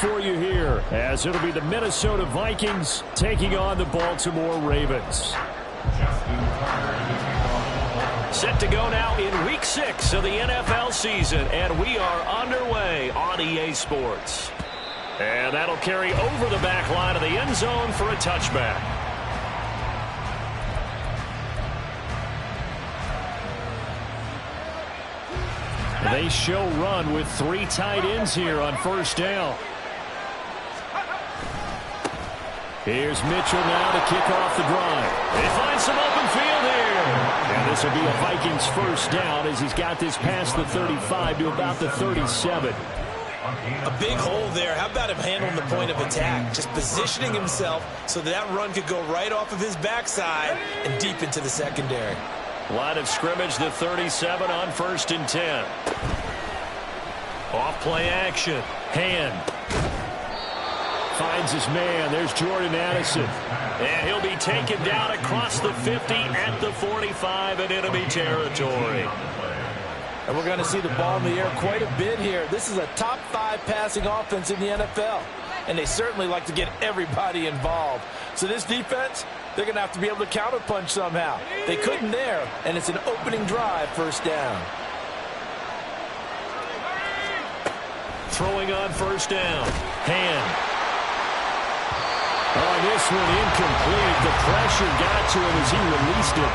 for you here, as it'll be the Minnesota Vikings taking on the Baltimore Ravens. Set to go now in Week 6 of the NFL season, and we are underway on EA Sports. And that'll carry over the back line of the end zone for a touchback. They show run with 3 tight ends here on first down. Here's Mitchell now to kick off the drive. They find some open field here. And this will be a Vikings first down as he's got this past the 35 to about the 37. A big hole there. How about him handling the point of attack? Just positioning himself so that run could go right off of his backside and deep into the secondary. Line of scrimmage, the 37 on 1st and 10. Off play action. Hand. Finds his man. There's Jordan Addison. And he'll be taken down across the 50 at the 45 in enemy territory. And we're going to see the ball in the air quite a bit here. This is a top 5 passing offense in the NFL. And they certainly like to get everybody involved. So this defense, they're going to have to be able to counterpunch somehow. They couldn't there, and it's an opening drive, first down. Throwing on first down. Hand. Oh, this one incomplete. The pressure got to him as he released it.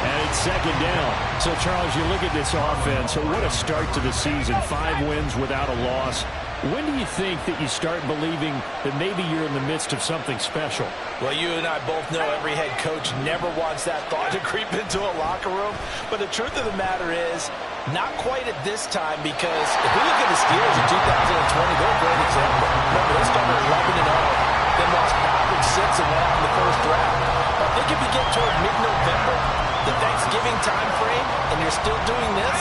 And it's second down. So, Charles, you look at this offense. So what a start to the season. 5 wins without a loss. When do you think that you start believing that maybe you're in the midst of something special? Well, you and I both know every head coach never wants that thought to creep into a locker room. But the truth of the matter is, not quite at this time, because if we look at the Steelers in 2020, they're a great example. Remember, they started 11-0, then lost 5-6 and went out in the first round. I think if you get toward mid-November, the Thanksgiving time frame, and you're still doing this,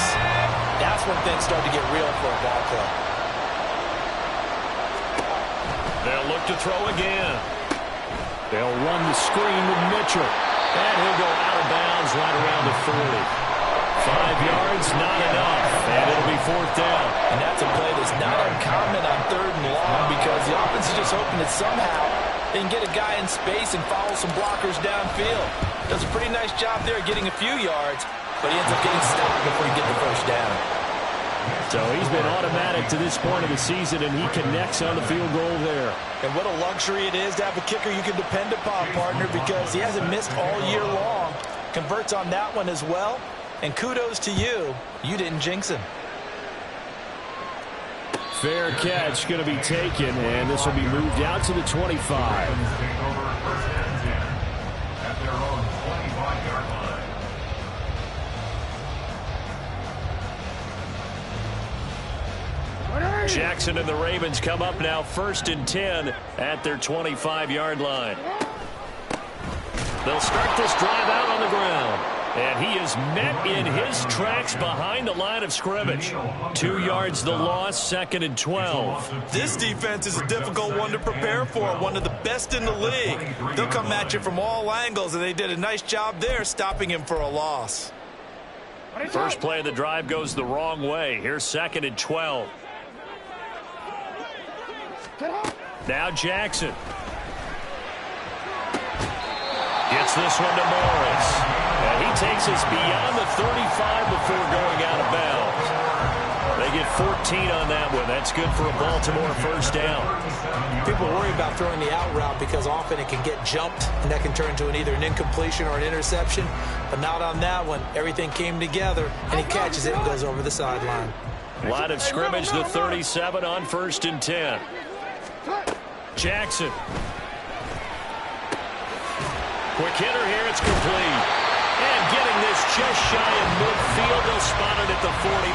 that's when things start to get real for a ball club. They'll look to throw again. They'll run the screen with Mitchell. And he'll go out of bounds right around the 40. 5 yards, not enough. And it'll be 4th down. And that's a play that's not uncommon on 3rd and long, because the offense is just hoping that somehow they can get a guy in space and follow some blockers downfield. Does a pretty nice job there getting a few yards, but he ends up getting stopped before he gets the first down. So he's been automatic to this point of the season, and he connects on the field goal there. And what a luxury it is to have a kicker you can depend upon, partner, because he hasn't missed all year long. Converts on that one as well. And kudos to you. You didn't jinx him. Fair catch going to be taken, and this will be moved out to the 25. Jackson and the Ravens come up now 1st and 10 at their 25-yard line. They'll start this drive out on the ground. And he is met in his tracks behind the line of scrimmage. 2 yards the loss, 2nd and 12. This defense is a difficult one to prepare for, one of the best in the league. They'll come at you from all angles, and they did a nice job there stopping him for a loss. First play of the drive goes the wrong way. Here's 2nd and 12. Now Jackson. Gets this one to Morris. And he takes us beyond the 35 before going out of bounds. They get 14 on that one. That's good for a Baltimore first down. People worry about throwing the out route because often it can get jumped, and that can turn into either an incompletion or an interception. But not on that one. Everything came together, and he catches it and goes over the sideline. Line of scrimmage, the 37 on 1st and 10. Jackson. Quick hitter here, it's complete. And getting this just shy of midfield, they'll spot it at the 49.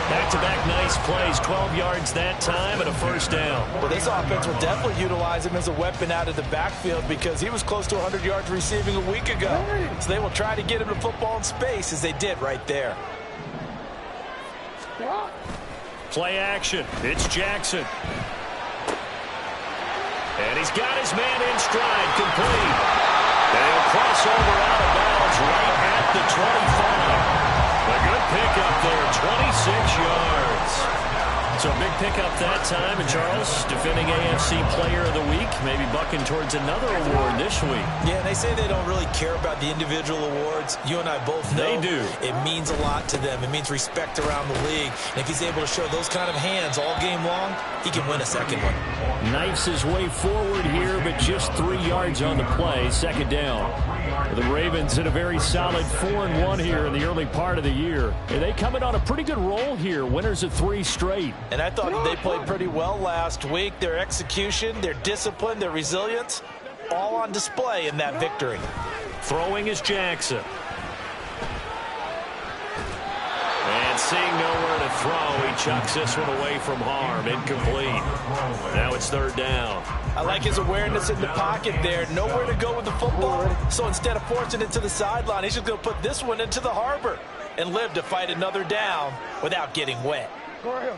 Back-to-back nice plays, 12 yards that time and a first down. Well, this offense will definitely utilize him as a weapon out of the backfield because he was close to 100 yards receiving a week ago. So they will try to get him the football in space as they did right there. Play action. It's Jackson. And he's got his man in stride, complete. And he'll cross over out of bounds right at the 25. A good pickup there, 26 yards. So a big pickup that time. And Charles, defending AFC Player of the Week, maybe bucking towards another award this week. Yeah, they say they don't really care about the individual awards. You and I both know they do. It means a lot to them. It means respect around the league. And if he's able to show those kind of hands all game long, he can win a second one. Knifes his way forward here, but just 3 yards on the play. Second down. The Ravens in a very solid 4-1 here in the early part of the year. And they come in on a pretty good roll here. Winners of 3 straight. And I thought they played pretty well last week. Their execution, their discipline, their resilience, all on display in that victory. Throwing is Jackson. And seeing nowhere to throw, he chucks this one away from harm. Incomplete. Now it's 3rd down. I like his awareness in the pocket there. Nowhere to go with the football. So instead of forcing it to the sideline, he's just going to put this one into the harbor and live to fight another down without getting wet. Go ahead.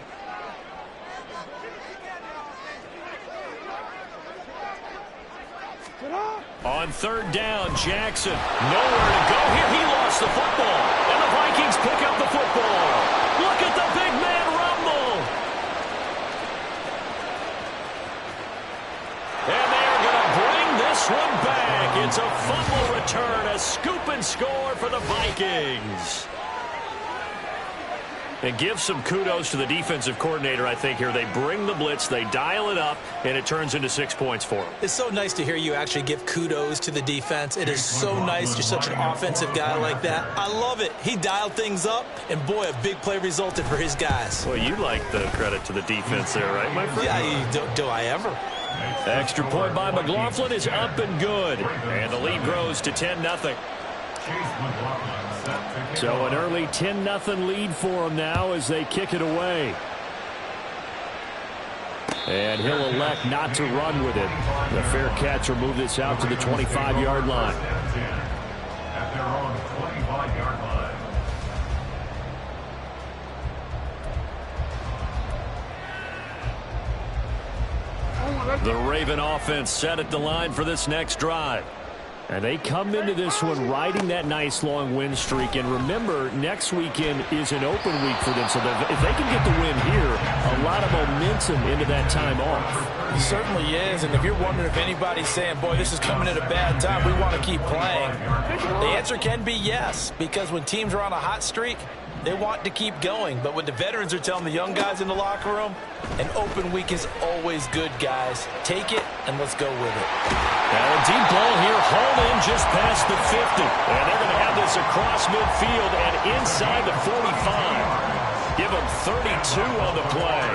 On 3rd down, Jackson. Nowhere to go here. He lost the football. And the Vikings pick up the football. Look at the big man rumble. And they're going to bring this one back. It's a fumble return, a scoop and score for the Vikings. And give some kudos to the defensive coordinator, I think, here. They bring the blitz, they dial it up, and it turns into 6 points for them. It's so nice to hear you actually give kudos to the defense. It is so nice. You're such an offensive guy like that. I love it. He dialed things up, and boy, a big play resulted for his guys. Well, you like the credit to the defense there, right, my friend? Yeah, do I ever? Extra point by McLaughlin is up and good. And the lead grows to 10-0. So an early 10-0 lead for him now as they kick it away. And he'll elect not to run with it. The fair catch will move this out to the 25-yard line. At their own 25-yard line. The Raven offense set at the line for this next drive. And they come into this one riding that nice long win streak. And remember, next weekend is an open week for them. So if they can get the win here, a lot of momentum into that time off. It certainly is. And if you're wondering if anybody's saying, boy, this is coming at a bad time, we want to keep playing, the answer can be yes. Because when teams are on a hot streak, they want to keep going. But what the veterans are telling the young guys in the locker room, an open week is always good, guys. Take it, and let's go with it. Now a deep ball here, hauled in just past the 50. And they're going to have this across midfield and inside the 45. Give them 32 on the play.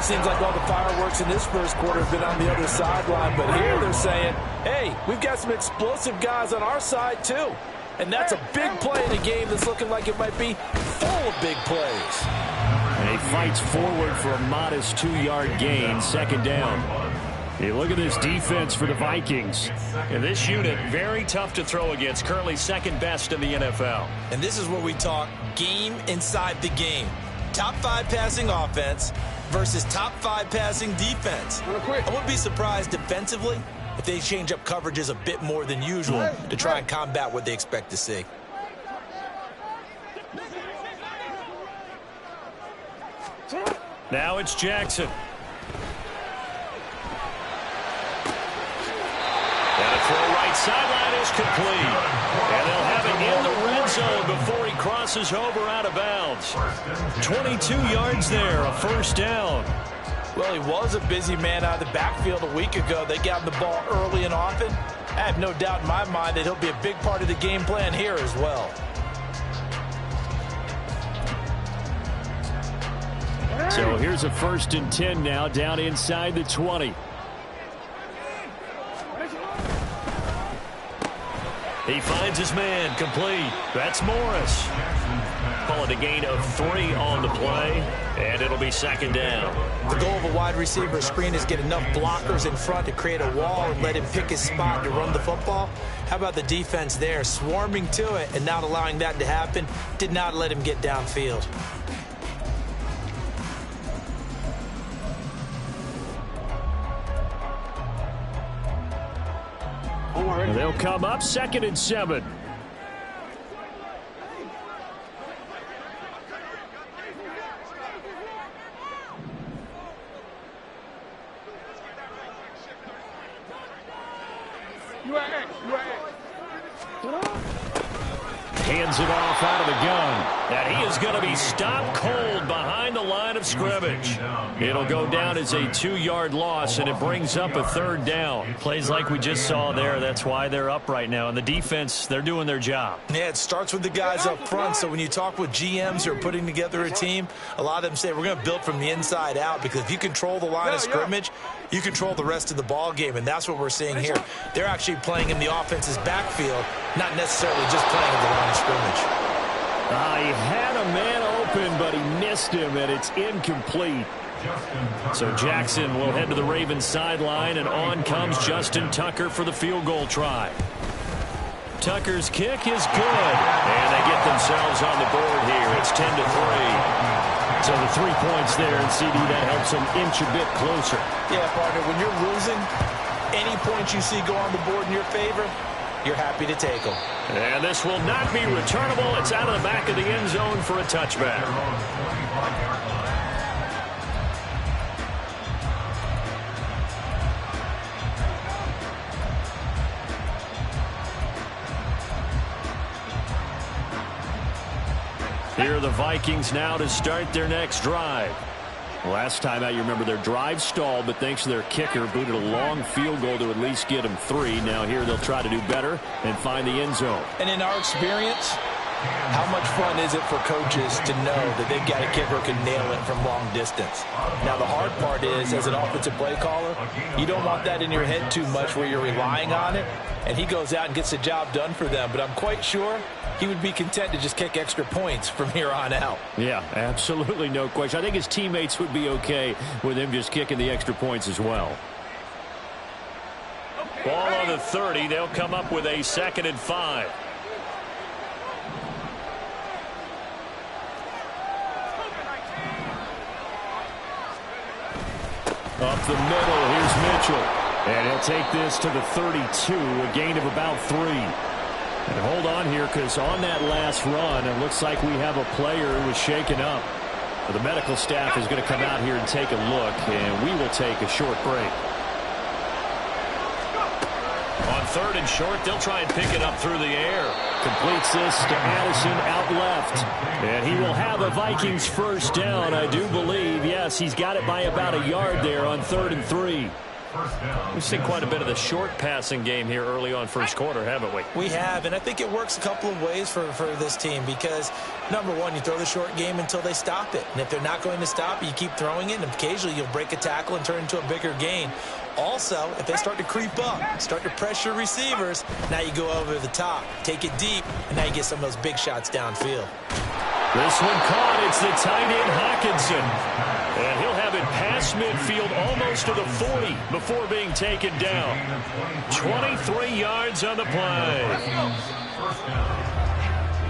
Seems like all the fireworks in this first quarter have been on the other sideline. But here they're saying, hey, we've got some explosive guys on our side, too. And that's a big play in a game that's looking like it might be full of big plays. And he fights forward for a modest 2-yard gain, second down. You look at this defense for the Vikings. And this unit, very tough to throw against, currently second best in the NFL. And this is where we talk game inside the game. Top 5 passing offense versus top 5 passing defense. I wouldn't be surprised defensively if they change up coverages a bit more than usual to try and combat what they expect to see. Now it's Jackson. And a throw right sideline is complete. And they'll have it in the red zone before he crosses over out of bounds. 22 yards there, a first down. Well, he was a busy man out of the backfield a week ago. They got the ball early and often. I have no doubt in my mind that he'll be a big part of the game plan here as well. So here's a 1st and 10 now, down inside the 20. He finds his man, complete. That's Morris. Call it a gain of 3 on the play, and it'll be second down. The goal of a wide receiver screen is get enough blockers in front to create a wall and let him pick his spot to run the football. How about the defense there, swarming to it and not allowing that to happen? Did not let him get downfield. They'll come up 2nd and 7. You at X. You at X. Hands it off out of the gun. And he is going to be stopped cold behind the line of scrimmage. It'll go down as a 2-yard loss, and it brings up a 3rd down. Plays like we just saw there. That's why they're up right now. And the defense, they're doing their job. Yeah, it starts with the guys up front. So when you talk with GMs who are putting together a team, a lot of them say we're going to build from the inside out, because if you control the line of scrimmage, you control the rest of the ball game, and that's what we're seeing here. They're actually playing in the offense's backfield, not necessarily just playing at the line of scrimmage. He had a man open, but he missed him, and it's incomplete. So Jackson will head to the Ravens sideline, and on comes Justin Tucker for the field goal try. Tucker's kick is good, and they get themselves on the board here. It's 10-3. So the 3 points there, and CD, that helps them inch a bit closer. Yeah, partner, when you're losing, any points you see go on the board in your favor, you're happy to take them. And this will not be returnable. It's out of the back of the end zone for a touchback. Here are the Vikings now to start their next drive. Last time out, you remember their drive stalled, but thanks to their kicker, booted a long field goal to at least get them 3. Now here they'll try to do better and find the end zone. And in our experience, how much fun is it for coaches to know that they've got a kicker who can nail it from long distance? Now, the hard part is, as an offensive play caller, you don't want that in your head too much where you're relying on it, and he goes out and gets the job done for them. But I'm quite sure he would be content to just kick extra points from here on out. Yeah, absolutely no question. I think his teammates would be okay with him just kicking the extra points as well. Ball on the 30. They'll come up with a 2nd and 5. Up the middle, here's Mitchell. And he'll take this to the 32, a gain of about 3. And hold on here, because on that last run, it looks like we have a player who was shaken up. The medical staff is going to come out here and take a look, and we will take a short break. On 3rd and short, they'll try and pick it up through the air. Completes this to Addison out left. And he will have a Vikings 1st down, I do believe. Yes, he's got it by about a yard there on 3rd and 3. We've seen quite a bit of the short passing game here early on first quarter, haven't we? We have, and I think it works a couple of ways for this team because, number one, you throw the short game until they stop it. And if they're not going to stop it, you keep throwing it, and occasionally you'll break a tackle and turn into a bigger gain. Also, if they start to creep up, start to pressure receivers, now you go over the top, take it deep, and now you get some of those big shots downfield. This one caught. It's the tight end Hawkinson. And he'll have it past midfield almost to the 40 before being taken down. 23 yards on the play.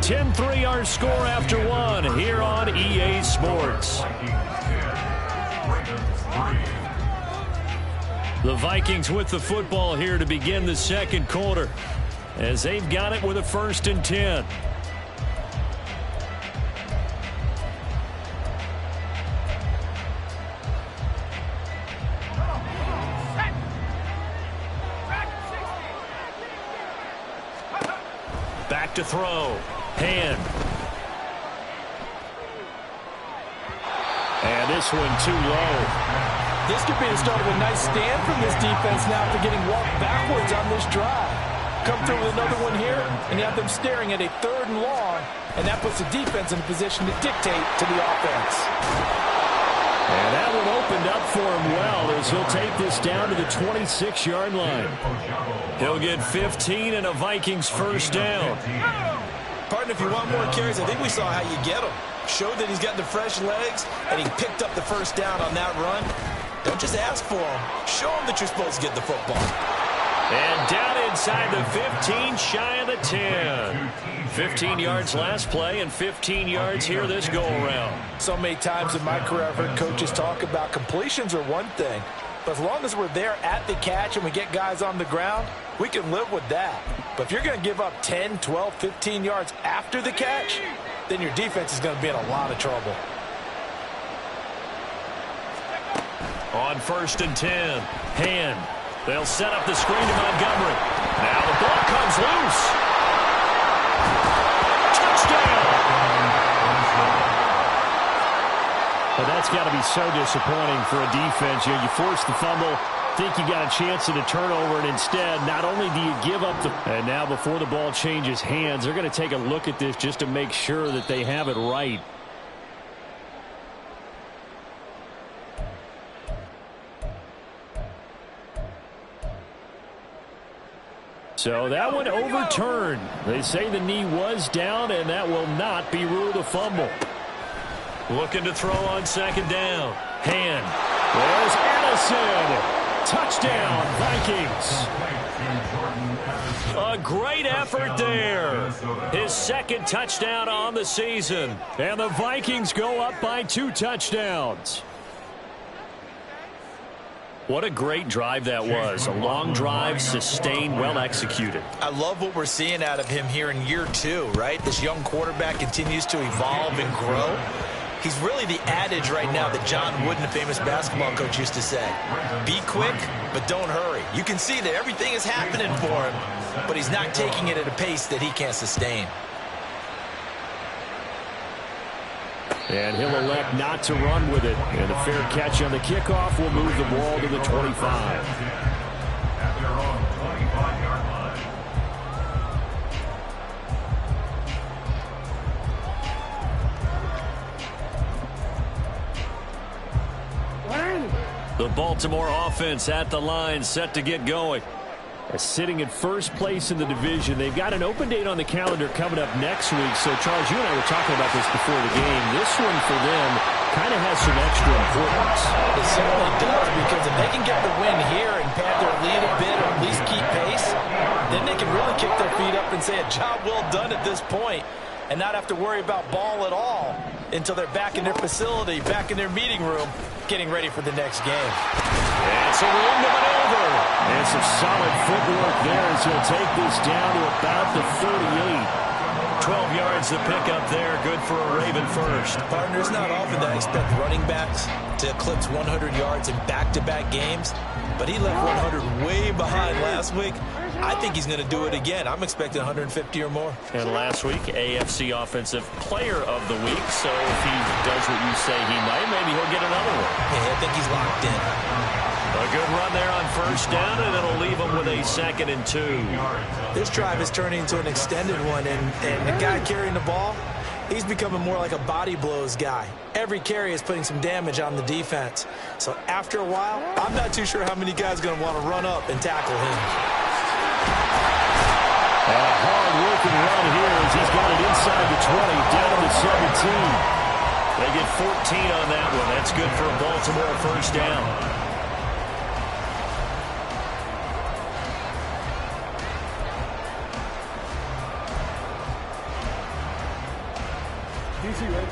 10-3 our score after 1 here on EA Sports. The Vikings with the football here to begin the 2nd quarter as they've got it with a 1st and 10. Back to throw. Hand. And this one too low. This could be the start of a nice stand from this defense now after getting walked backwards on this drive. Come through with another one here, and you have them staring at a 3rd and long, and that puts the defense in a position to dictate to the offense. And that one opened up for him well as he'll take this down to the 26-yard line. He'll get 15 and a Vikings 1st down. Partner, if you want more carries, I think we saw how you get them. Showed that he's got the fresh legs, and he picked up the 1st down on that run. Don't just ask for them. Show them that you're supposed to get the football. And down inside the 15, shy of the 10. 15 yards last play and 15 yards here this go-around. So many times in my career I've heard coaches talk about completions are one thing, but as long as we're there at the catch and we get guys on the ground, we can live with that. But if you're going to give up 10, 12, 15 yards after the catch, then your defense is going to be in a lot of trouble. On 1st and 10, Hand. They'll set up the screen to Montgomery. Now the ball comes loose. Touchdown! Well, that's got to be so disappointing for a defense. You force the fumble, think you got a chance at a turnover, and instead, not only do you give up the... And now before the ball changes hands, they're going to take a look at this just to make sure that they have it right. So that one overturned. They say the knee was down, and that will not be ruled a fumble. Looking to throw on second down. Hand. There's Allison. Touchdown, Vikings. A great effort there. His second touchdown on the season. And the Vikings go up by 2 touchdowns. What a great drive that was. A long drive, sustained, well executed. I love what we're seeing out of him here in year 2, right? This young quarterback continues to evolve and grow. He's really the adage right now that John Wooden, a famous basketball coach, used to say. Be quick, but don't hurry. You can see that everything is happening for him, but he's not taking it at a pace that he can't sustain. And he'll elect not to run with it. And a fair catch on the kickoff will move the ball to the 25. The Baltimore offense at the line, set to get going. Sitting in first place in the division. They've got an open date on the calendar coming up next week. So, Charles, you and I were talking about this before the game. This one for them kind of has some extra importance. It certainly does, because if they can get the win here and pad their lead a bit or at least keep pace, then they can really kick their feet up and say a job well done at this point and not have to worry about ball at all until they're back in their facility, back in their meeting room, getting ready for the next game. And so room to maneuver. And some solid footwork there as he'll take this down to about the 38. 12 yards to pick up there. Good for a Raven first. Partner, it's not often that I expect running backs to eclipse 100 yards in back-to-back games, but he left 100 way behind last week. I think he's going to do it again. I'm expecting 150 or more. And last week, AFC Offensive Player of the Week. So if he does what you say he might, maybe he'll get another one. Yeah, I think he's locked in. A good run there on first down, and it'll leave him with a 2nd and 2. This drive is turning into an extended one, and the guy carrying the ball, he's becoming more like a body blows guy. Every carry is putting some damage on the defense. So after a while, I'm not too sure how many guys are going to want to run up and tackle him. And a hard-working run here as he's got it inside the 20, down to the 17. They get 14 on that one. That's good for a Baltimore first down. DC, right?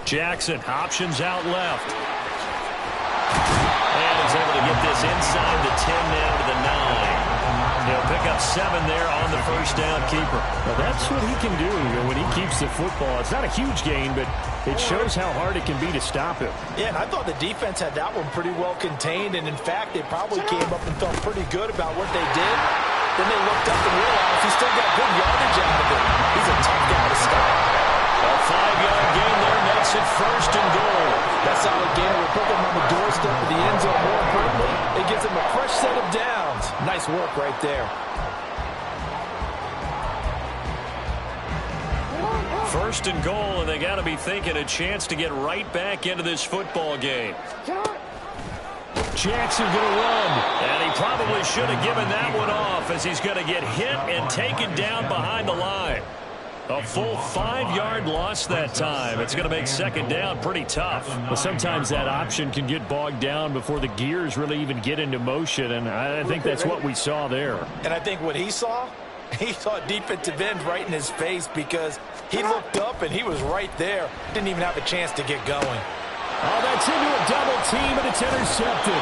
Jackson, options out left. And he's able to get this inside the 10 now to the 9. He'll pick up 7 there on the first down keeper. Well, that's what he can do when he keeps the football. It's not a huge gain, but it shows how hard it can be to stop him. Yeah, and I thought the defense had that one pretty well contained, and in fact, they probably came up and felt pretty good about what they did. Then they looked up and realized he still got good yardage out of it. He's a tough guy to stop. A 5-yard gain there makes it 1st and goal. That solid gain will put them on the doorstep of the end zone. More importantly, it gives them a fresh set of downs. Nice work right there. 1st and goal, and they got to be thinking a chance to get right back into this football game. Jackson going to run, and he probably should have given that one off as he's going to get hit and taken down behind the line. A full 5-yard loss that time. It's going to make 2nd down pretty tough. Well, sometimes that option can get bogged down before the gears really even get into motion, and I think that's what we saw there. And I think what he saw a defensive end right in his face because he looked up and he was right there. Didn't even have a chance to get going. Oh, that's into a double team, and it's intercepted.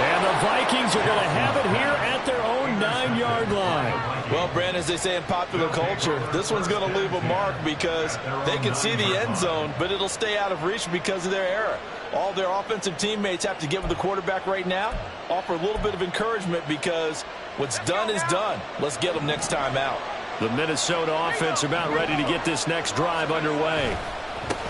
And the Vikings are going to have it here at their own 9-yard line. Well, Brandon, as they say in popular culture, this one's going to leave a mark because they can see the end zone, but it'll stay out of reach because of their error. All their offensive teammates have to give the quarterback right now, offer a little bit of encouragement because what's done is done. Let's get them next time out. The Minnesota offense about ready to get this next drive underway.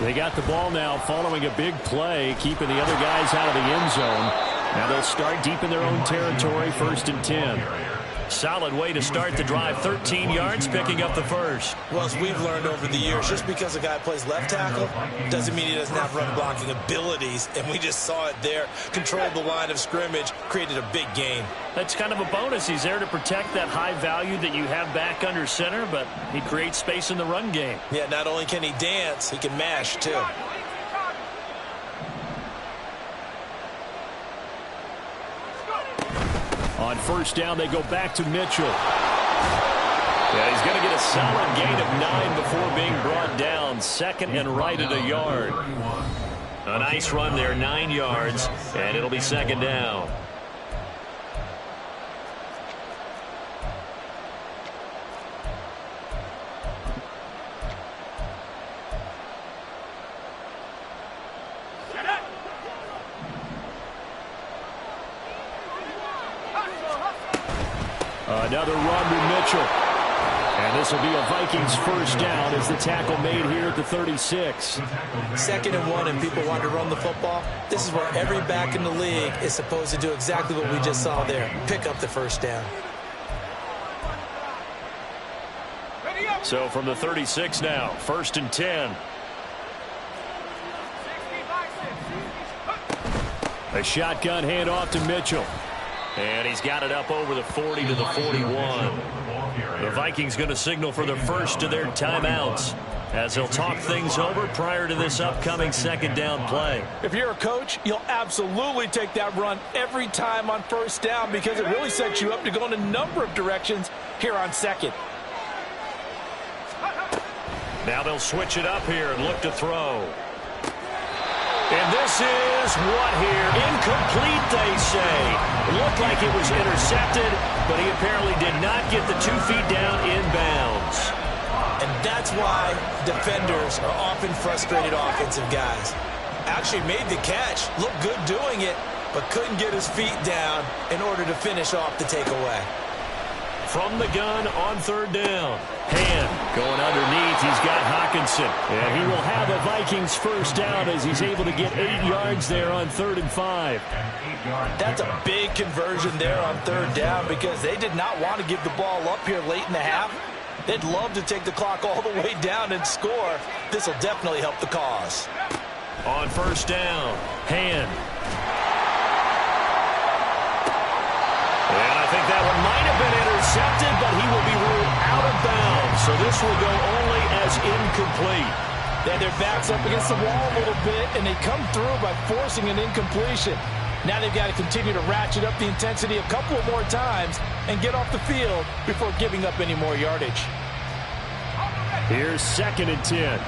They got the ball now following a big play, keeping the other guys out of the end zone. Now they'll start deep in their own territory, 1st and 10. Solid way to start the drive, 13 yards, picking up the first. Well, as we've learned over the years, just because a guy plays left tackle doesn't mean he doesn't have run blocking abilities, and we just saw it there. Controlled the line of scrimmage, created a big gain. That's kind of a bonus. He's there to protect that high value that you have back under center, but he creates space in the run game. Yeah, not only can he dance, he can mash, too. On 1st down, they go back to Mitchell. Yeah, he's going to get a solid gain of 9 before being brought down. 2nd and right at a yard. A nice run there, 9 yards, and it'll be 2nd down. Another run to Mitchell. And this will be a Vikings 1st down as the tackle made here at the 36. 2nd and 1 and people want to run the football. This is where every back in the league is supposed to do exactly what we just saw there. Pick up the 1st down. So from the 36 now, 1st and 10. A shotgun handoff to Mitchell. And he's got it up over the 40 to the 41. The Vikings going to signal for the first of their timeouts as they'll talk things over prior to this upcoming 2nd down play. If you're a coach, you'll absolutely take that run every time on 1st down because it really sets you up to go in a number of directions here on 2nd. Now they'll switch it up here and look to throw. And this is what here? Incomplete, they say. It looked like it was intercepted, but he apparently did not get the 2 feet down in bounds. And that's why defenders are often frustrated offensive guys. Actually made the catch, looked good doing it, but couldn't get his feet down in order to finish off the takeaway. From the gun on 3rd down. Hand going underneath. He's got Hawkinson. And he will have a Vikings 1st down as he's able to get 8 yards there on 3rd and 5. That's a big conversion there on 3rd down because they did not want to give the ball up here late in the half. They'd love to take the clock all the way down and score. This will definitely help the cause. On 1st down, Hand. And I think that one might have been intercepted, but he will be ruled out of bounds. So this will go only as incomplete. Then their backs up against the wall a little bit, and they come through by forcing an incompletion. Now they've got to continue to ratchet up the intensity a couple of more times and get off the field before giving up any more yardage. Here's 2nd and 10.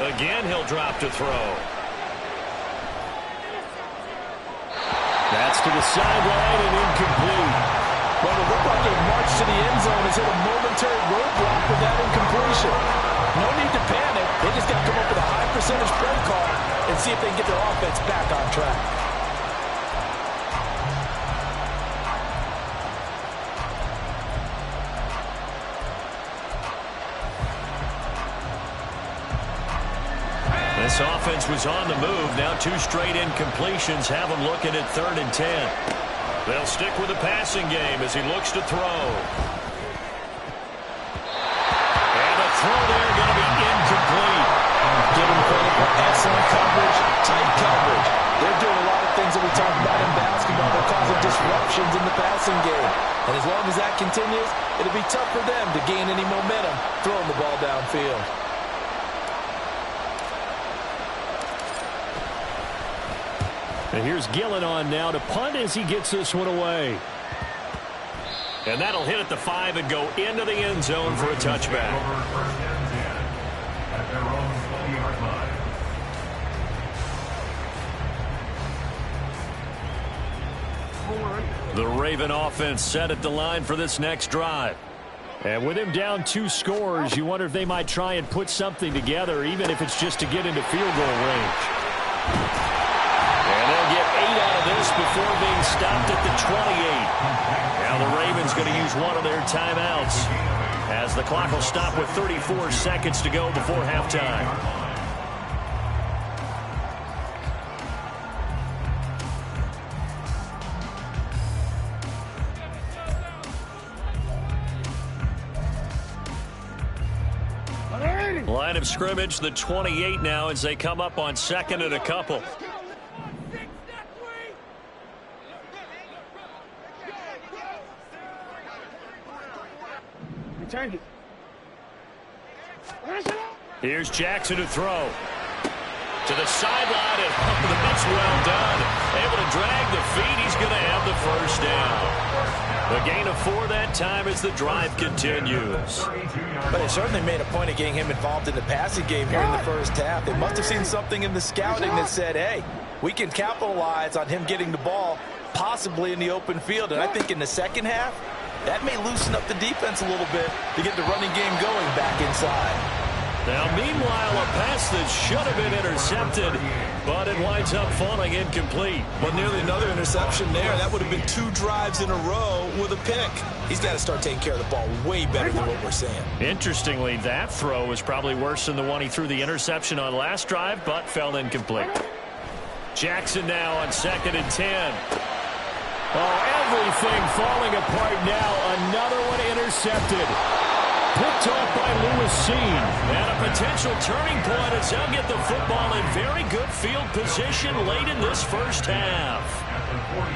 Again, he'll drop to throw. That's to the sideline and incomplete. Well, it looked like a march to the end zone has hit a momentary roadblock with that incompletion. No need to panic. They just got to come up with a high percentage play call and see if they can get their offense back on track. This offense was on the move. Now 2 straight incompletions have him looking at 3rd and 10. They'll stick with the passing game as he looks to throw. And a throw there going to be incomplete. Give him credit for excellent coverage, tight coverage. They're doing a lot of things that we talk about in basketball. They're causing disruptions in the passing game. And as long as that continues, it'll be tough for them to gain any momentum throwing the ball downfield. And here's Gillen on now to punt as he gets this one away. And that'll hit at the 5 and go into the end zone for a touchback. The Raven offense set at the line for this next drive. And with him down 2 scores, you wonder if they might try and put something together, even if it's just to get into field goal range. And they'll get 8 out of this before being stopped at the 28. Now the Ravens going to use one of their timeouts, as the clock will stop with 34 seconds to go before halftime. Line of scrimmage, the 28 now, as they come up on 2nd and a couple. Here's Jackson to throw. To the sideline, and that's well done. Able to drag the feet. He's going to have the first down. The gain of 4 that time as the drive continues. But they certainly made a point of getting him involved in the passing game here in the first half. They must have seen something in the scouting that said, hey, we can capitalize on him getting the ball possibly in the open field. And I think in the second half, that may loosen up the defense a little bit to get the running game going back inside. Now, meanwhile, a pass that should have been intercepted, but it winds up falling incomplete. But nearly another interception there. That would have been 2 drives in a row with a pick. He's got to start taking care of the ball way better than what we're saying. Interestingly, that throw was probably worse than the one he threw the interception on last drive, but fell incomplete. Jackson now on 2nd and 10. Oh, everything falling apart now. Another one intercepted. Picked off by Leafy. And a potential turning point as they'll get the football in very good field position late in this first half.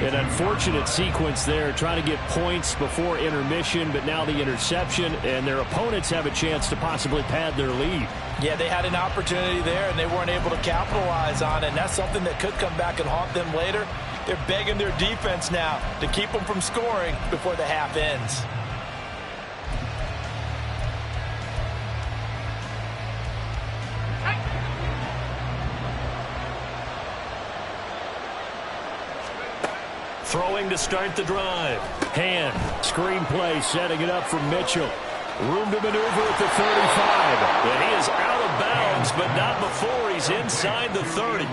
An unfortunate sequence there, trying to get points before intermission, but now the interception, and their opponents have a chance to possibly pad their lead. Yeah, they had an opportunity there, and they weren't able to capitalize on it, and that's something that could come back and haunt them later. They're begging their defense now to keep them from scoring before the half ends. Throwing to start the drive. Hand. Screenplay setting it up for Mitchell. Room to maneuver at the 35. And he is out of bounds, but not before he's inside the 30.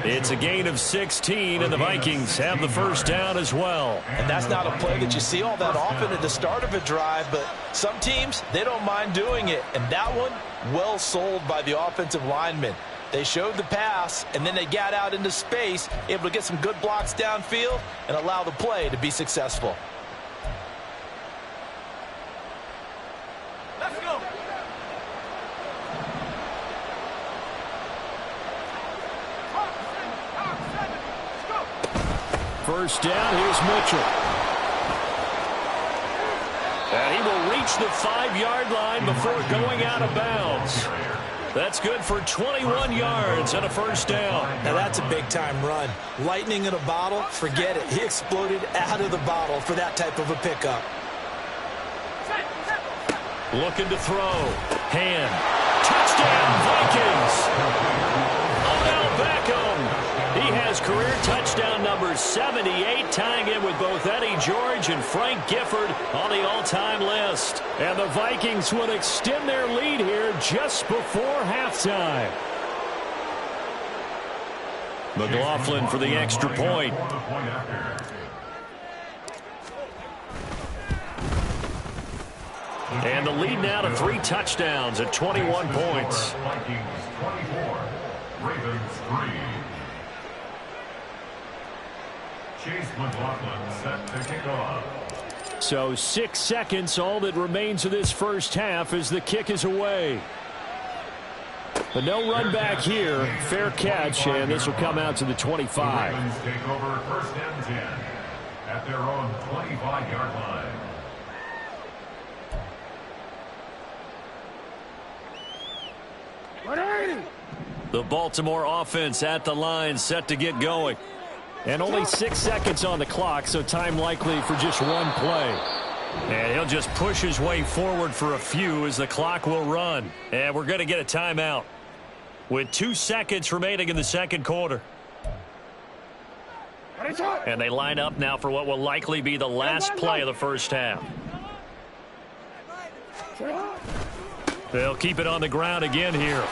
It's a gain of 16, and the Vikings have the first down as well. And that's not a play that you see all that often at the start of a drive, but some teams, they don't mind doing it. And that one, well sold by the offensive lineman. They showed the pass, and then they got out into space, able to get some good blocks downfield and allow the play to be successful. Let's go. First down, here's Mitchell. And he will reach the 5-yard line before going out of bounds. That's good for 21 yards and a first down. Now that's a big-time run. Lightning in a bottle, forget it. He exploded out of the bottle for that type of a pickup. Looking to throw. Hand. Touchdown, Vikings. Odell Beckham. He has career touchdown number 78, tying in with both Eddie George and Frank Gifford on the all-time list. And the Vikings would extend their lead here just before halftime. McLaughlin for the extra point. And the lead now to 3 touchdowns at 21 points. Vikings 24, Ravens 3. Chase McLaughlin set to kick off. So 6 seconds, all that remains of this first half as the kick is away. But no run back here. Fair catch, and this will come out to the 25. The Ravens take over first and 10 at their own 25-yard line. The Baltimore offense at the line, set to get going. And only 6 seconds on the clock, so time likely for just one play. And he'll just push his way forward for a few as the clock will run. And we're going to get a timeout with 2 seconds remaining in the second quarter. And they line up now for what will likely be the last play of the first half. They'll keep it on the ground again here.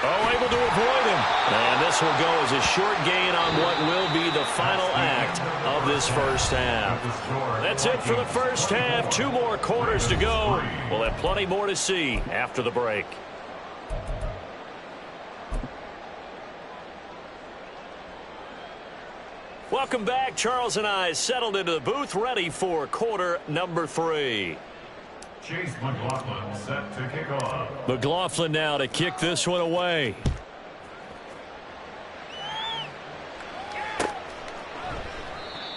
Oh, able to avoid him. And this will go as a short gain on what will be the final act of this first half. That's it for the first half. 2 more quarters to go. We'll have plenty more to see after the break. Welcome back. Charles and I settled into the booth, ready for quarter number 3. Chase McLaughlin set to kick off. McLaughlin now to kick this one away.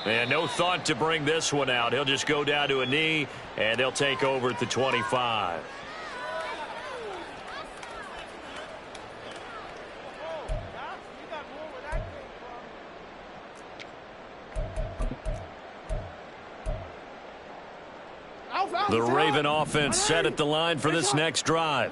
And no thought to bring this one out. He'll just go down to a knee, and they'll take over at the 25. The Raven offense set at the line for this next drive.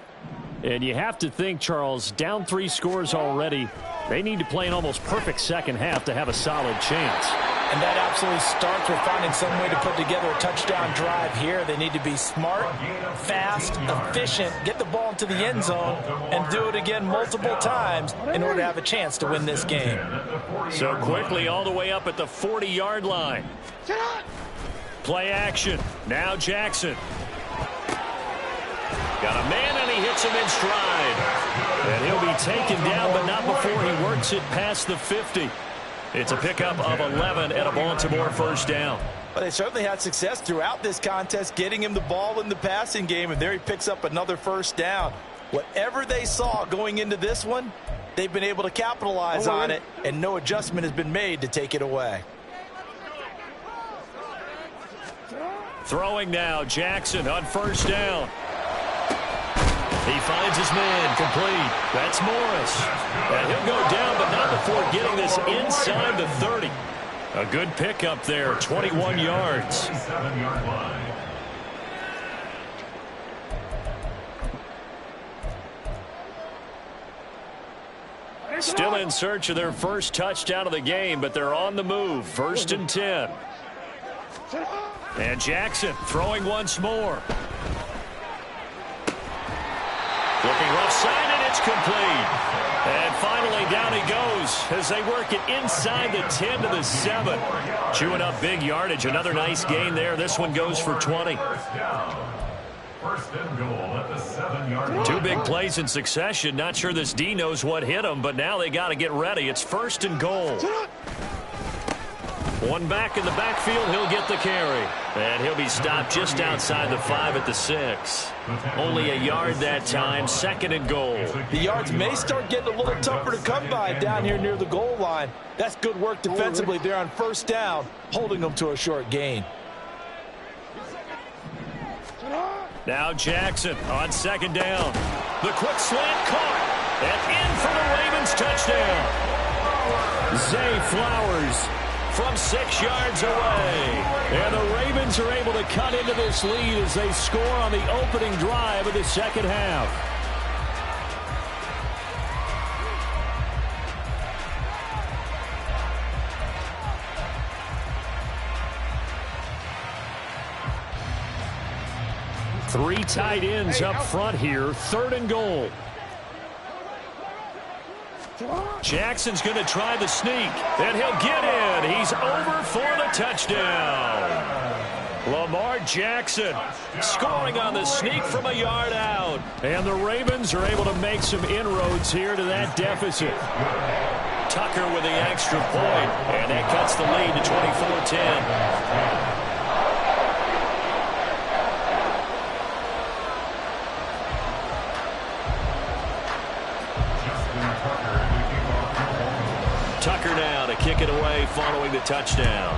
And you have to think, Charles, down 3 scores already. They need to play an almost perfect second half to have a solid chance. And that absolutely starts with finding some way to put together a touchdown drive here. They need to be smart, fast, efficient, get the ball into the end zone, and do it again multiple times in order to have a chance to win this game. So quickly all the way up at the 40-yard line. Play action. Now Jackson. Got a man, and he hits him in stride. And he'll be taken down, but not before he works it past the 50. It's a pickup of 11 and a Baltimore first down. But they certainly had success throughout this contest, getting him the ball in the passing game, and there he picks up another first down. Whatever they saw going into this one, they've been able to capitalize on it, and no adjustment has been made to take it away. Throwing now, Jackson on first down. He finds his man, complete. That's Morris. And he'll go down, but not before getting this inside the 30. A good pickup there, 21 yards. Still in search of their first touchdown of the game, but they're on the move. 1st and 10. And Jackson throwing once more. Looking left side, and it's complete. And finally down he goes as they work it inside the 10 to the 7. Chewing up big yardage. Another nice gain there. This one goes for 20. First and goal at the 7-yard line. 2 big plays in succession. Not sure this D knows what hit him, but now they got to get ready. It's 1st and goal. One back in the backfield, he'll get the carry. And he'll be stopped just outside the 5 at the 6. Only a yard that time, 2nd and goal. The yards may start getting a little tougher to come by down here near the goal line. That's good work defensively there on first down, holding them to a short gain. Now Jackson on 2nd down. The quick slant caught. And in for the Ravens touchdown. Zay Flowers from 6 yards away. And the Ravens are able to cut into this lead as they score on the opening drive of the second half. Three tight ends up front here. 3rd and goal. Jackson's going to try the sneak, and he'll get in. He's over for the touchdown. Lamar Jackson scoring on the sneak from a yard out. And the Ravens are able to make some inroads here to that deficit. Tucker with the extra point, and that cuts the lead to 24-10. Tucker now to kick it away following the touchdown.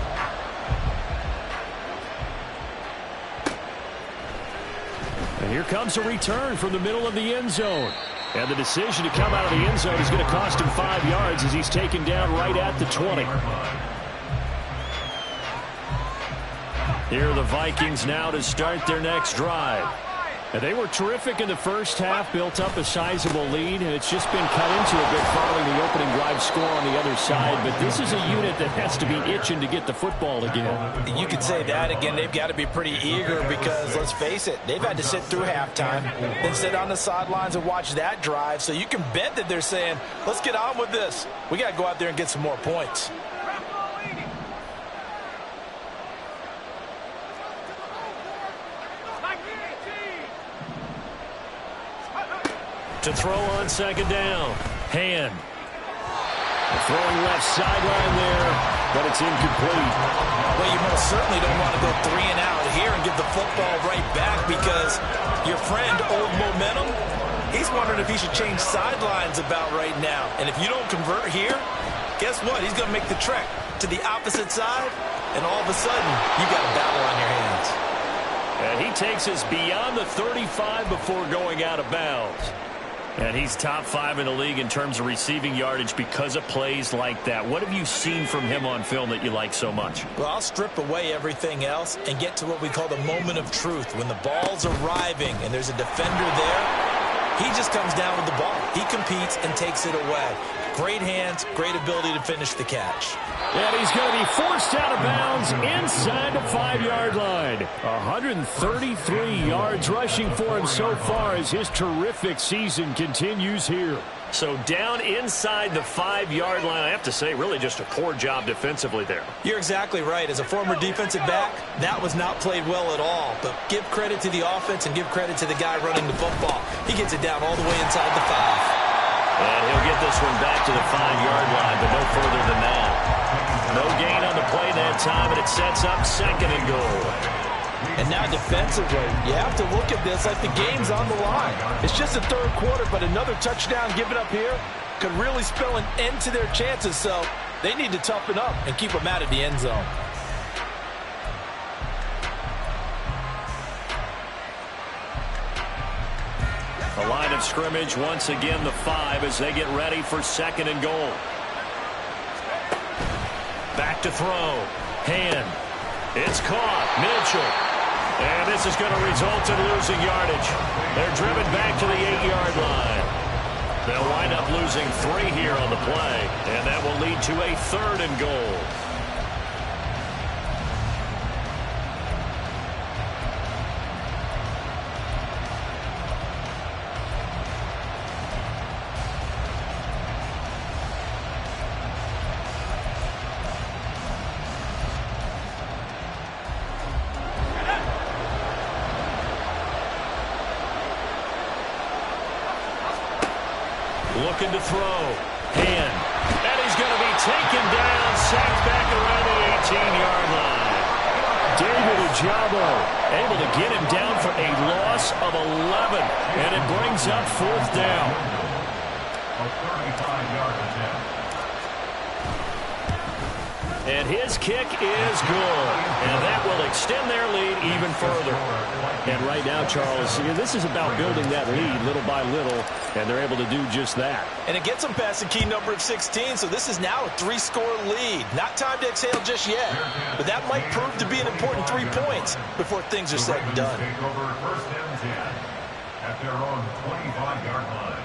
And here comes a return from the middle of the end zone. And the decision to come out of the end zone is going to cost him 5 yards as he's taken down right at the 20. Here are the Vikings now to start their next drive. And they were terrific in the first half, built up a sizable lead, and it's just been cut into a bit following the opening drive score on the other side. But this is a unit that has to be itching to get the football again. You could say that again. They've got to be pretty eager because, let's face it, they've had to sit through halftime, then sit on the sidelines and watch that drive. So you can bet that they're saying, let's get on with this. We got to go out there and get some more points. To throw on second down. Hand. Throwing left sideline there, but it's incomplete. Well, you most certainly don't want to go 3 and out here and give the football right back because your friend, Old Momentum, he's wondering if he should change sidelines about right now. And if you don't convert here, guess what? He's going to make the trek to the opposite side, and all of a sudden, you got a battle on your hands. And he takes us beyond the 35 before going out of bounds. And he's top 5 in the league in terms of receiving yardage because of plays like that. What have you seen from him on film that you like so much? Well, I'll strip away everything else and get to what we call the moment of truth. When the ball's arriving and there's a defender there, he just comes down with the ball. He competes and takes it away. Great hands, great ability to finish the catch. And he's going to be forced out of bounds inside the 5-yard line. 133 yards rushing for him so far as his terrific season continues here. So down inside the 5-yard line, I have to say, really just a poor job defensively there. You're exactly right. As a former defensive back, that was not played well at all. But give credit to the offense and give credit to the guy running the football. He gets it down all the way inside the 5. And he'll get this one back to the 5-yard line, but no further than that. No gain on the play that time, and it sets up second and goal. And now defensively, you have to look at this like the game's on the line. It's just the third quarter, but another touchdown given up here could really spell an end to their chances, so they need to toughen up and keep them out of the end zone. The line of scrimmage, once again, the 5 as they get ready for second and goal. Back to throw. Hand. It's caught. Mitchell. And this is going to result in losing yardage. They're driven back to the 8-yard line. They'll wind up losing 3 here on the play, and that will lead to a third and goal. Looking to throw. Hand. And he's going to be taken down, sacked back around the 18-yard line. David Ojabo able to get him down for a loss of 11. And it brings up 4th down. A 35-yard attempt. And his kick is good. And that will extend their lead even further. And right now, Charles, this is about building that lead little by little, and they're able to do just that. And it gets them past the key number of 16, so this is now a 3-score lead. Not time to exhale just yet, but that might prove to be an important 3 points before things are said and done. Take over first and 10 at their own 25-yard line.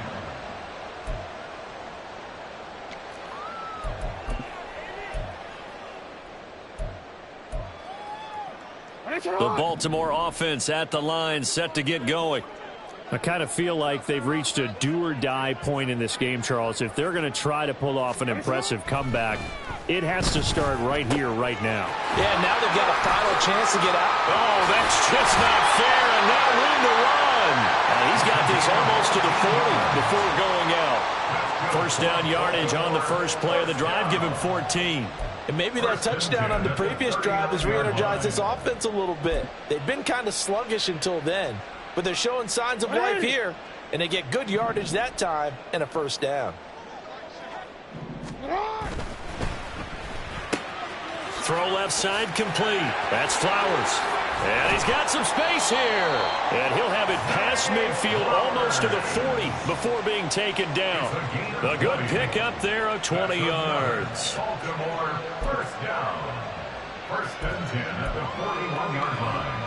The Baltimore offense at the line, set to get going. I kind of feel like they've reached a do-or-die point in this game, Charles. If they're going to try to pull off an impressive comeback, it has to start right here, right now. Yeah, now they've got a final chance to get out. Oh, that's just not fair, and now room to run. And he's got this almost to the 40 before going out. First down yardage on the first play of the drive, give him 14. And maybe that touchdown on the previous drive has re-energized this offense a little bit. They've been kind of sluggish until then, but they're showing signs of life here, and they get good yardage that time and a first down. Throw left side complete. That's Flowers. And he's got some space here. And he'll have it past midfield almost to the 40 before being taken down. A good pick up there of 20 yards. Baltimore first down. First and 10 at the 41-yard line.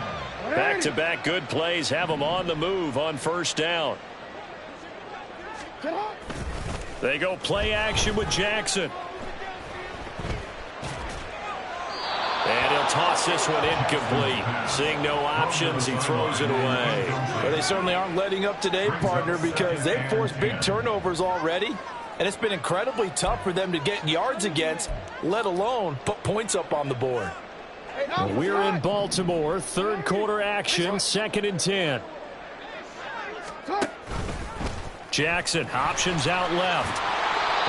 Back-to-back good plays have them on the move on first down. They go play action with Jackson. And he'll toss this one incomplete. Seeing no options, he throws it away. Well, they certainly aren't letting up today, partner, because they've forced big turnovers already. And it's been incredibly tough for them to get yards against, let alone put points up on the board. We're in Baltimore, third quarter action, 2nd and 10. Jackson, options out left.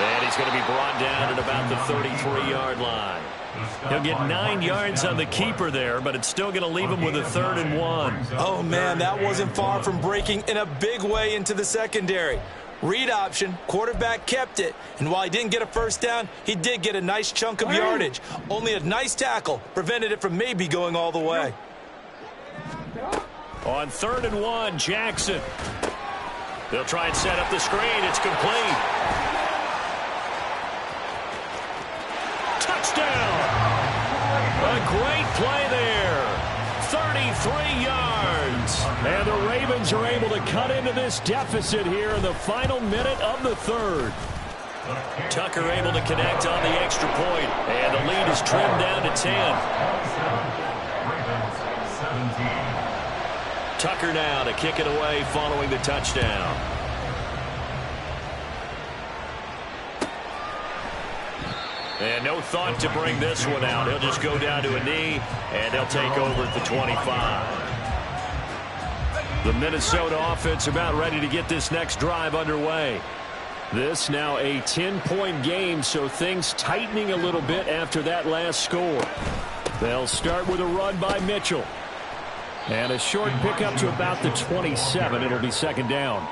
And he's going to be brought down at about the 33-yard line. He'll get 9 yards on the keeper there, but it's still going to leave him with a 3rd and 1. Oh, man, that wasn't far from breaking in a big way into the secondary. Read option, quarterback kept it, and while he didn't get a first down, he did get a nice chunk of yardage. Only a nice tackle prevented it from maybe going all the way. On 3rd and 1, Jackson. They'll try and set up the screen. It's complete. Touchdown! A great play there. 33 yards. And the Ravens are able to cut into this deficit here in the final minute of the 3rd. Tucker able to connect on the extra point. And the lead is trimmed down to 10. Tucker now to kick it away following the touchdown. And no thought to bring this one out. He'll just go down to a knee, and they'll take over at the 25. The Minnesota offense about ready to get this next drive underway. This now a 10-point game, so things tightening a little bit after that last score. They'll start with a run by Mitchell. And a short pickup to about the 27. It'll be 2nd down.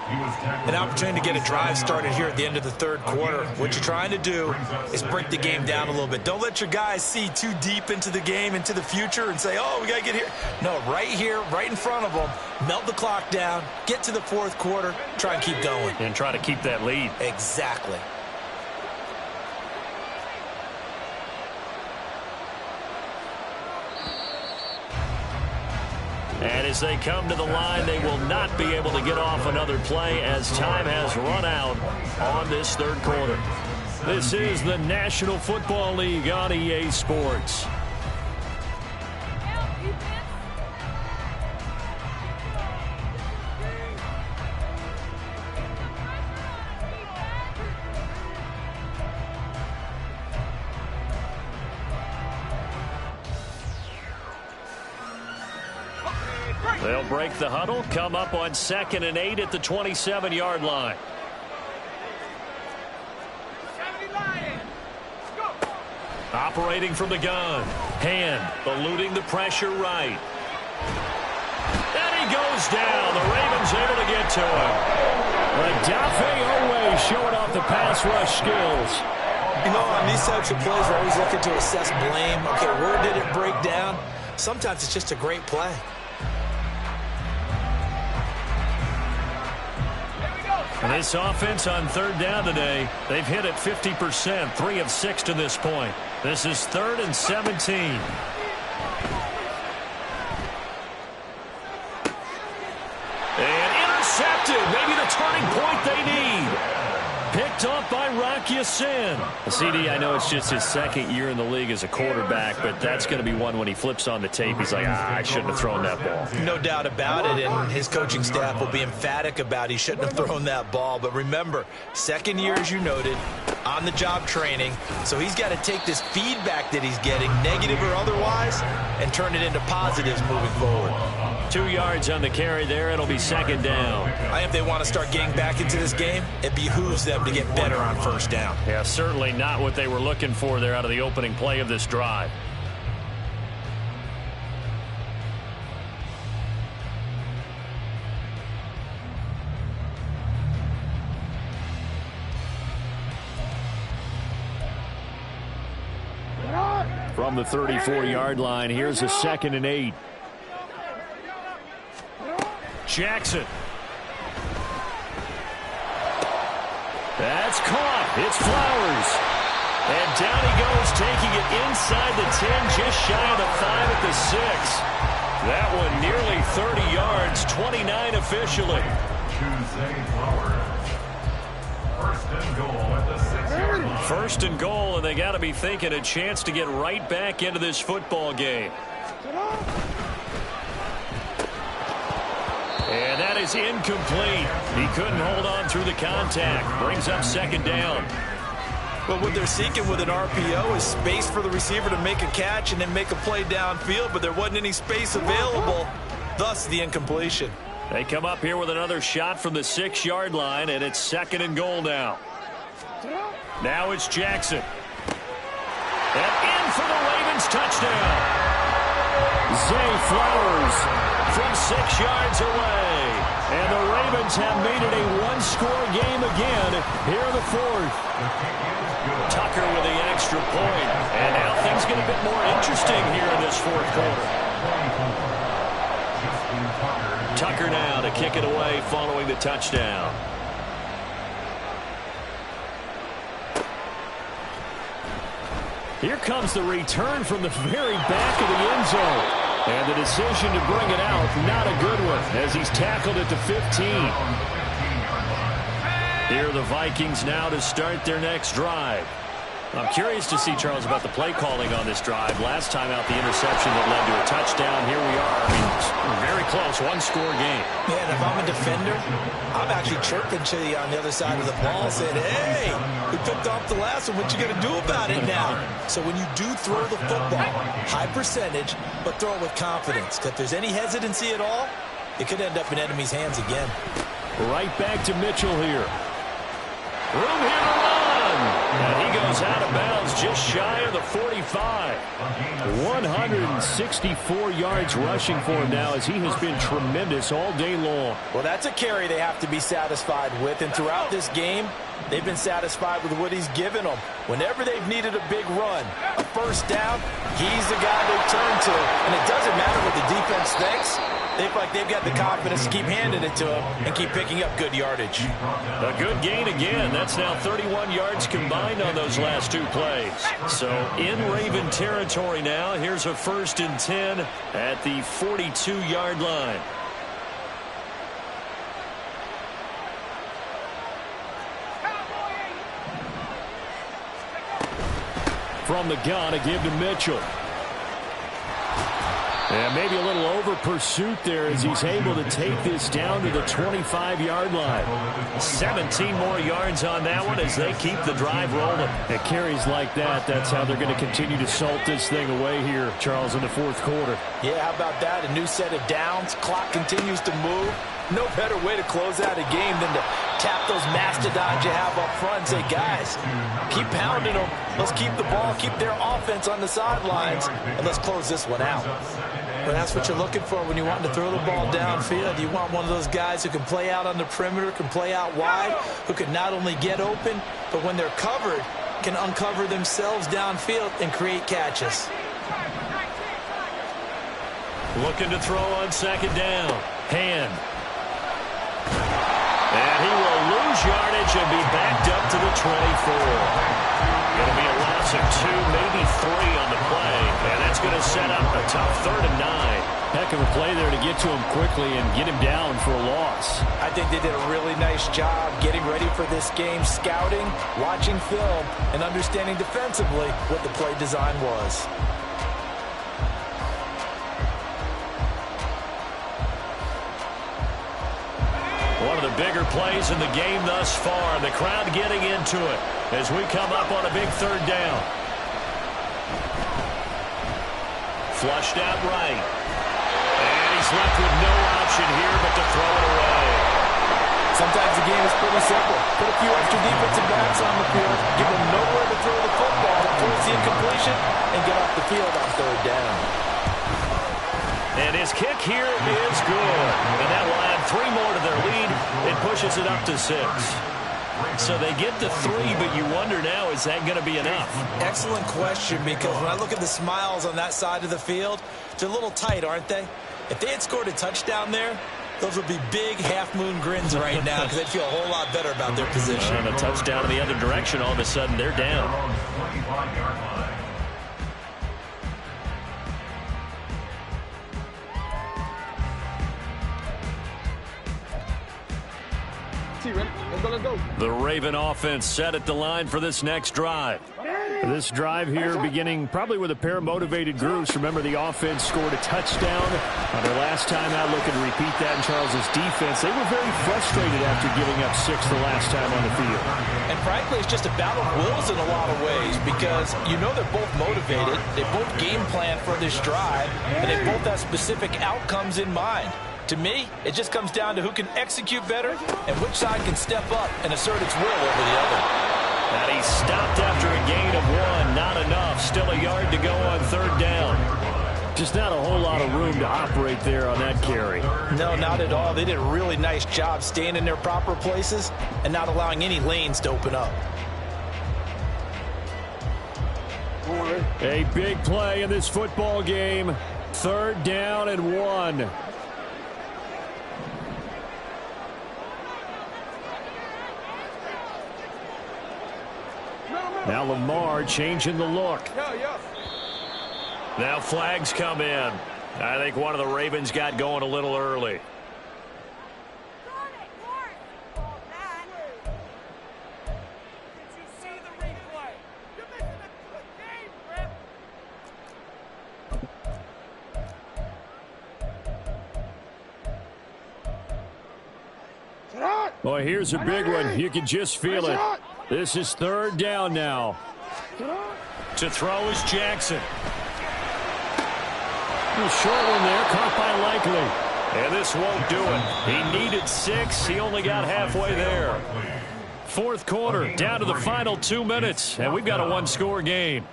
An opportunity to get a drive started here at the end of the 3rd quarter. What you're trying to do is break the game down a little bit. Don't let your guys see too deep into the game, into the future, and say, oh, we got to get here. No, right here, right in front of them, melt the clock down, get to the 4th quarter, try and keep going. And try to keep that lead. Exactly. And as they come to the line, they will not be able to get off another play as time has run out on this 3rd quarter. This is the National Football League on EA Sports. They'll break the huddle, come up on 2nd and 8 at the 27-yard line. Operating from the gun. Hand, eluding the pressure right. And he goes down. The Ravens able to get to him. Radafe Owe showing off the pass rush skills. You know, on these types of plays, we're always looking to assess blame. Okay, where did it break down? Sometimes it's just a great play. And this offense on 3rd down today, they've hit it 50%, 3 of 6 to this point. This is 3rd and 17. And intercepted, maybe the turning point they need. Picked off by Rock Ya-Sin. CD, I know it's just his 2nd year in the league as a quarterback, but that's going to be one when he flips on the tape. He's like, I shouldn't have thrown that ball. No doubt about it, and his coaching staff will be emphatic about he shouldn't have thrown that ball. But remember, 2nd year, as you noted, on-the-job training, so he's got to take this feedback that he's getting, negative or otherwise, and turn it into positives moving forward. 2 yards on the carry there. It'll be 2nd down. If they want to start getting back into this game, it behooves them to get better on first down. Yeah, certainly not what they were looking for there out of the opening play of this drive. From the 34-yard line, here's a 2nd and 8. Jackson. That's caught. It's Flowers. And down he goes, taking it inside the 10, just shy of the 5 at the 6. That one nearly 30 yards, 29 officially. First and goal at the 6-yard line. First and goal, and they got to be thinking a chance to get right back into this football game. And that is incomplete. He couldn't hold on through the contact. Brings up second down. But what they're seeking with an RPO is space for the receiver to make a catch and then make a play downfield, but there wasn't any space available, thus the incompletion. They come up here with another shot from the 6-yard line, and it's second and goal now. Now it's Jackson. And in for the Ravens touchdown. Zay Flowers from 6 yards away. And the Ravens have made it a one-score game again here in the fourth. Tucker with the extra point. And now things get a bit more interesting here in this fourth quarter. Tucker now to kick it away following the touchdown. Here comes the return from the very back of the end zone. And the decision to bring it out, not a good one, as he's tackled at the 15. Here are the Vikings now to start their next drive. I'm curious to see, Charles, about the play calling on this drive. Last time out, the interception that led to a touchdown. Here we are. I mean, very close, one-score game. Yeah, and if I'm a defender, I'm actually chirping to you on the other side of the ball, saying, hey, we picked off the last one. What you going to do about it now? So when you do throw the football, high percentage, but throw it with confidence. If there's any hesitancy at all, it could end up in enemy's hands again. Right back to Mitchell here. Room here to run. And he goes out of bounds just shy of the 45. 164 yards rushing for him now, as he has been tremendous all day long. Well, that's a carry they have to be satisfied with. And throughout this game, they've been satisfied with what he's given them. Whenever they've needed a big run, a first down, he's the guy they turn to. And it doesn't matter what the defense thinks. They feel like they've got the confidence to keep handing it to him and keep picking up good yardage. A good gain again. That's now 31 yards combined on those last two plays. So in Raven territory now. Here's a 1st and 10 at the 42-yard line. From the gun, a give to Mitchell. And maybe a little over pursuit there as he's able to take this down to the 25-yard line. 17 more yards on that one as they keep the drive rolling. At carries like that, that's how they're going to continue to salt this thing away here, Charles, in the fourth quarter. Yeah, how about that? A new set of downs. Clock continues to move. No better way to close out a game than to tap those mastodons you have up front and say, guys, keep pounding them. Let's keep the ball, keep their offense on the sidelines, and let's close this one out. But that's what you're looking for when you want to throw the ball downfield. You want one of those guys who can play out on the perimeter, can play out wide, who can not only get open, but when they're covered, can uncover themselves downfield and create catches. Looking to throw on second down. Hand. And he will lose yardage and be backed up to the 24. Going to be a loss of 2, maybe 3 on the play. And that's going to set up a tough 3rd and 9. Heck of a play there to get to him quickly and get him down for a loss. I think they did a really nice job getting ready for this game, scouting, watching film, and understanding defensively what the play design was. One of the bigger plays in the game thus far. The crowd getting into it as we come up on a big 3rd down. Flushed out right. And he's left with no option here but to throw it away. Sometimes the game is pretty simple. Put a few extra defensive backs on the field, give them nowhere to throw the football, force the incompletion, and get off the field on 3rd down. And his kick here is good. And that will add 3 more to their lead. It pushes it up to 6. So they get to 3, but you wonder now, is that going to be enough? Excellent question, because when I look at the smiles on that side of the field, they're a little tight, aren't they? If they had scored a touchdown there, those would be big half-moon grins right now because they'd feel a whole lot better about their position. And a touchdown in the other direction, all of a sudden they're down. T, ready? Let's go, let's go. The Raven offense set at the line for this next drive. This drive here beginning probably with a pair of motivated groups. Remember, the offense scored a touchdown on their last time out. Looking to repeat that in Charles's defense. They were very frustrated after giving up 6 the last time on the field. And frankly, it's just a battle of wills in a lot of ways because you know they're both motivated. They both game plan for this drive, and they both have specific outcomes in mind. To me, it just comes down to who can execute better and which side can step up and assert its will over the other. And he stopped after a gain of 1. Not enough. Still a yard to go on 3rd down. Just not a whole lot of room to operate there on that carry. No, not at all. They did a really nice job staying in their proper places and not allowing any lanes to open up. A big play in this football game. 3rd down and 1. Now Lamar changing the look. Now flags come in. I think one of the Ravens got going a little early. Boy, here's a big one. You can just feel it. This is 3rd down now. To throw is Jackson. A short one there, caught by Likely. And this won't do it. He needed 6. He only got halfway there. 4th quarter, down to the final 2 minutes. And we've got a 1-score game.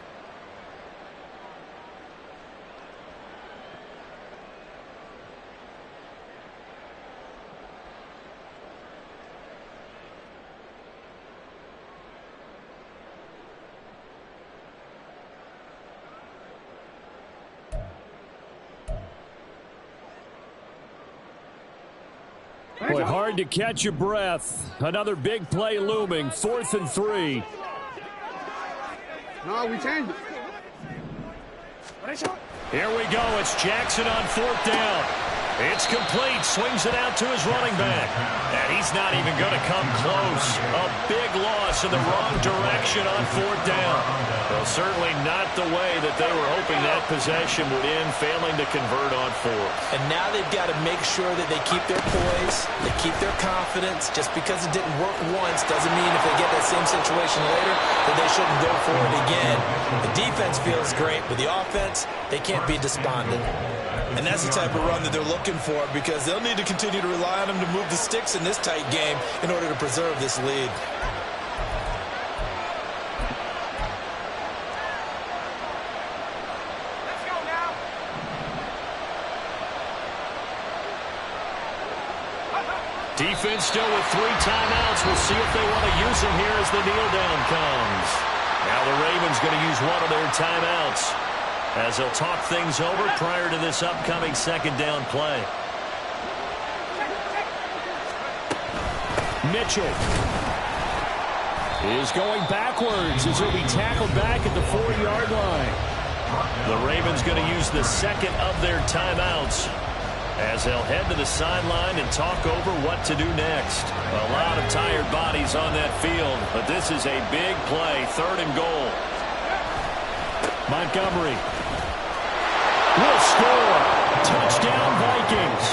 Boy, hard to catch your breath. Another big play looming. 4th and 3. No, we changed it. Here we go. It's Jackson on 4th down. It's complete. Swings it out to his running back. And he's not even going to come close. A big loss in the wrong direction on 4th down. Well, certainly not the way that they were hoping that possession would end, failing to convert on 4th. And now they've got to make sure that they keep their poise, they keep their confidence. Just because it didn't work once doesn't mean if they get that same situation later that they shouldn't go for it again. The defense feels great, but the offense, they can't be despondent. And that's the type of run that they're looking for because they'll need to continue to rely on them to move the sticks in this tight game in order to preserve this lead. Defense still with 3 timeouts. We'll see if they want to use them here as the kneel down comes. Now the Ravens going to use one of their timeouts as they'll talk things over prior to this upcoming 2nd down play. Mitchell is going backwards as he'll be tackled back at the 4-yard line. The Ravens going to use the 2nd of their timeouts as they'll head to the sideline and talk over what to do next. A lot of tired bodies on that field, but this is a big play. 3rd and goal. Montgomery will score. Touchdown, Vikings.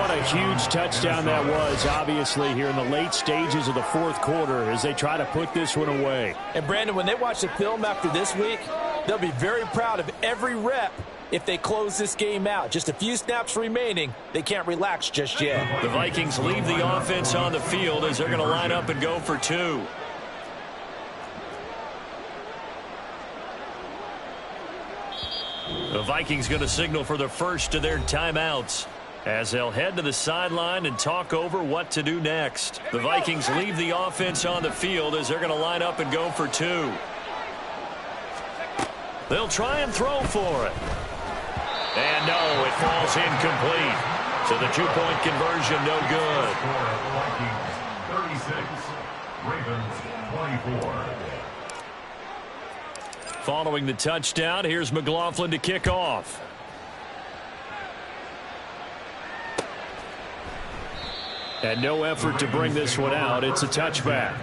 What a huge touchdown that was, obviously, here in the late stages of the 4th quarter as they try to put this one away. And, Brandon, when they watch the film after this week, they'll be very proud of every rep if they close this game out. Just a few snaps remaining. They can't relax just yet. The Vikings leave the offense on the field as they're going to line up and go for 2. The Vikings going to signal for the first of their timeouts as they'll head to the sideline and talk over what to do next. The Vikings leave the offense on the field as they're going to line up and go for 2. They'll try and throw for it. And no, it falls incomplete. So the 2-point conversion no good. Vikings 36, Ravens 24. Following the touchdown, here's McLaughlin to kick off. And no effort to bring this one out. It's a touchback.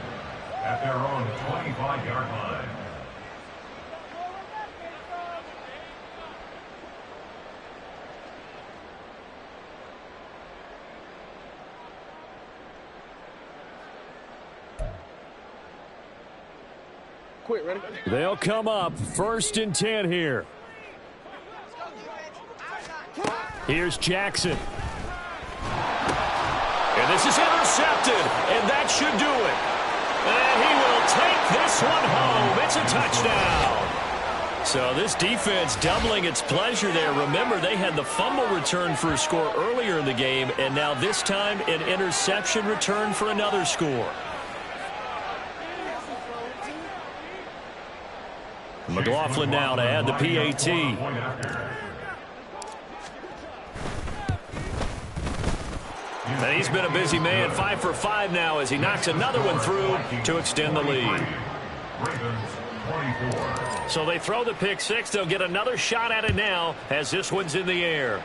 At their own 25-yard line. Quick, ready? They'll come up 1st and 10 here. Here's Jackson. And this is intercepted, and that should do it. And he will take this one home. It's a touchdown. So this defense doubling its pleasure there. Remember, they had the fumble return for a score earlier in the game, and now this time an interception return for another score. McLaughlin now to add the PAT. And he's been a busy man, 5 for 5 now as he knocks another one through to extend the lead. So they throw the pick six. They'll get another shot at it now as this one's in the air.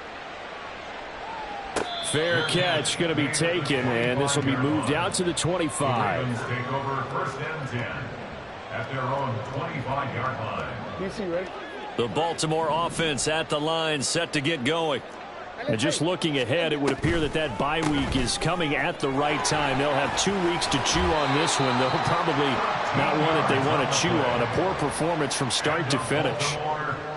Fair catch going to be taken, and this will be moved out to the 25. Take over 1st and 10 at their own 25-yard line. DC, ready? The Baltimore offense at the line, set to get going. And just looking ahead, it would appear that that bye week is coming at the right time. They'll have 2 weeks to chew on this one. They'll probably not one that they want to chew on. A poor performance from start to finish.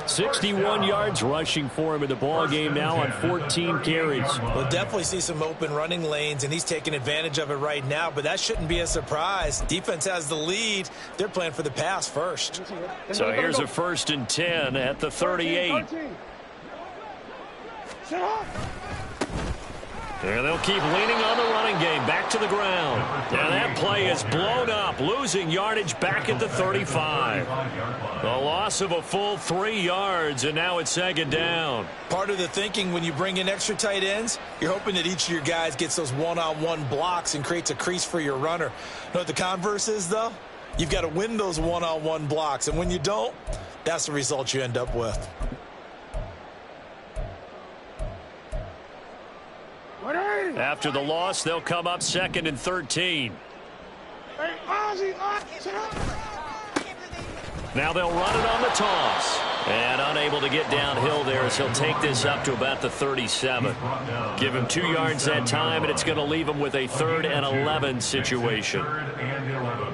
61 yards rushing for him in the ball game now on 14 carries. We'll definitely see some open running lanes, and he's taking advantage of it right now, but that shouldn't be a surprise. Defense has the lead. They're playing for the pass first. So here's a 1st and 10 at the 38. And they'll keep leaning on the running game. Back to the ground. And that play is blown up. Losing yardage back at the 35. The loss of a full 3 yards, and now it's 2nd down. Part of the thinking when you bring in extra tight ends, you're hoping that each of your guys gets those one-on-one blocks and creates a crease for your runner. You know what the converse is, though? You've got to win those one-on-one blocks, and when you don't, that's the result you end up with. After the loss, they'll come up 2nd and 13. Now they'll run it on the toss. And unable to get downhill there as he'll take this up to about the 37. Give him 2 yards that time, and it's going to leave him with a 3rd and 11 situation. 3rd and 11.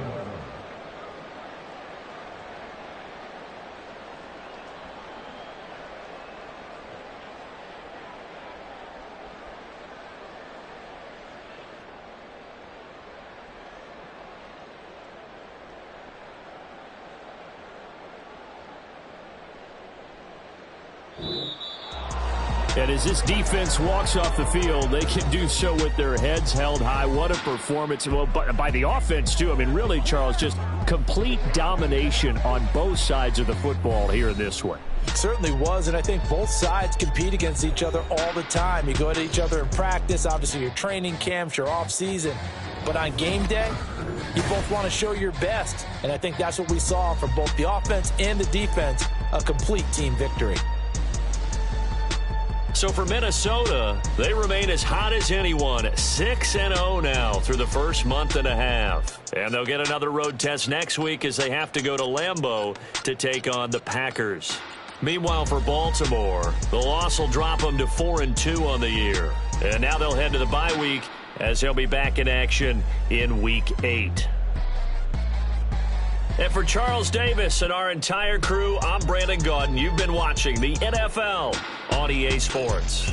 And as this defense walks off the field, they can do so with their heads held high. What a performance. Well, by the offense, too. I mean, really, Charles, just complete domination on both sides of the football here in this one. It certainly was, and I think both sides compete against each other all the time. You go at each other in practice, obviously your training camps, your off-season. But on game day, you both want to show your best. And I think that's what we saw from both the offense and the defense, a complete team victory. So for Minnesota, they remain as hot as anyone, 6-0 now through the first month and a half. And they'll get another road test next week as they have to go to Lambeau to take on the Packers. Meanwhile, for Baltimore, the loss will drop them to 4-2 on the year. And now they'll head to the bye week as they'll be back in action in Week 8. And for Charles Davis and our entire crew, I'm Brandon Gaudin. You've been watching the NFL on EA Sports.